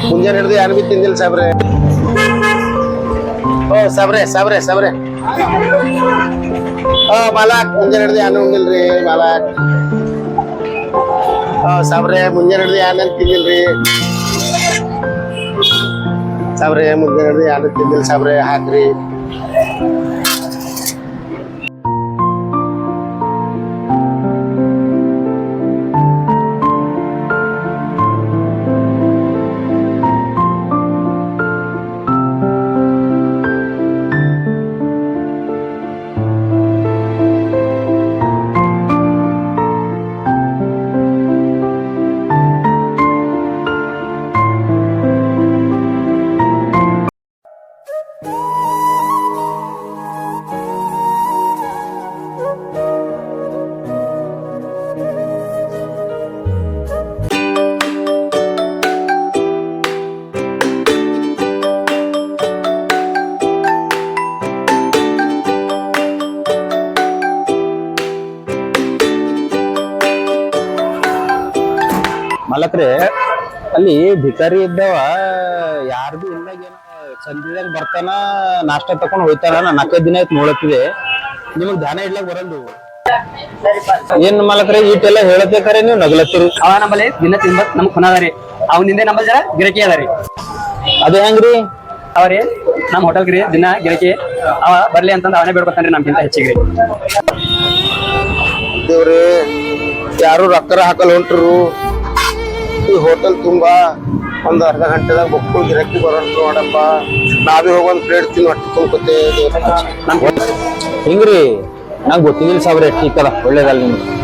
ಮುಂಜಾನೆ ಹಿಡಿದು ಏನು ಬಿ ತಿಂದಿಲ್ಲ ಸಾಬ್ರೆ. ಓ ಸಾಬ್ರೆ ಓ ಮಾಲಾಕ್ ಮುಂಜಾನೆ ಹಿಡಿದು ಏನು ಉಂಡಿಲ್ರಿ ಮಾಲಾಕ್. ಓ ಸಾಬ್ರೆ ಮುಂಜಾನೆ ಹಿಡಿದು ಏನೇನು ತಿಂದಿಲ್ರಿ ಸಾಬ್ರೆ. ಮುಂಜಾನೆ ಹಿಡಿದು ಏನು ತಿಂದಿಲ್ಲ ಸಾಬ್ರೆ, ಹಾಕ್ರಿ. ಮಲಕ್ರೆ ಅಲ್ಲಿ ಭಿಕಾರಿ ಇದ್ದವ ಯಾರ್ದು ಇಲ್ಲಾಗೇನ ಸಂಜೆದಾಗ ಬರ್ತಾನ, ನಾಷ್ಟ ತಕೊಂಡ್ ಹೋಯ್ತಾನ. ನಾನು 4 ದಿನ ಆಯ್ತು ನೋಡತ್ತಿದೆ, ನಿಮಗ್ ಧ್ಯಾನ ಇಡ್ಲಕ್ ಬರಲ್ದು. ಏನ್ ಮಲಕ್ರೆ ಈಟೆಲ್ಲ ಹೇಳಬೇಕಾರೆ ನೀವು ನಗ್ಲತ್ತೀರಿ. ಅವ ನಮ್ಮಲ್ಲಿ ದಿನ ತಿನ್ಬತ್ ನಮ್ ಖುನಾದಾರಿ, ಅವ್ನಿಂದೆ ನಮ್ಮಲ್ಲಿ ಜರ ಗಿರಕಿ ಅದಾರಿ. ಅದು ಹೆಂಗ್ರಿ? ಅವ್ರಿ ನಮ್ ಹೋಟೆಲ್ಗ್ರಿ ದಿನ ಗಿರಕಿ ಅವ ಬರ್ಲಿ ಅಂತಂದ್ ಅವನೇ ಬೇಡ್ಕೊತಾನ್ರಿ ನಮ್ಗಿಂತ ಹೆಚ್ಚಿಗ್ರಿ. ದೇವ್ರಿ ಯಾರು ರೊಕ್ಕ ಹಾಕಲ್ ಹೊಂಟ್ರು. ಈ ಹೋಟೆಲ್ ತುಂಬಾ ಒಂದ್ ಅರ್ಧ ಗಂಟೆದಾಗ ಮಕ್ಕಳು ಗಿರಾಕಿ ಬರೋಣ ನೋಡಪ್ಪ. ನಾವೇ ಹೋಗಿ ಒಂದ್ ಪ್ಲೇಟ್ ತಿನ್ ಹೊಟ್ಟೆ ತುಂಬ್ಕೊತೇವೆ. ಹಿಂಗ್ರಿ ನಂಗೆ ಗೊತ್ತಿದ್ದಿಲ್ಲ ಸಾಬ್ರೆ. ಟೀಕಲ್ಲ ಒಳ್ಳೇದಲ್ಲ ನಿಮ್ಗೆ.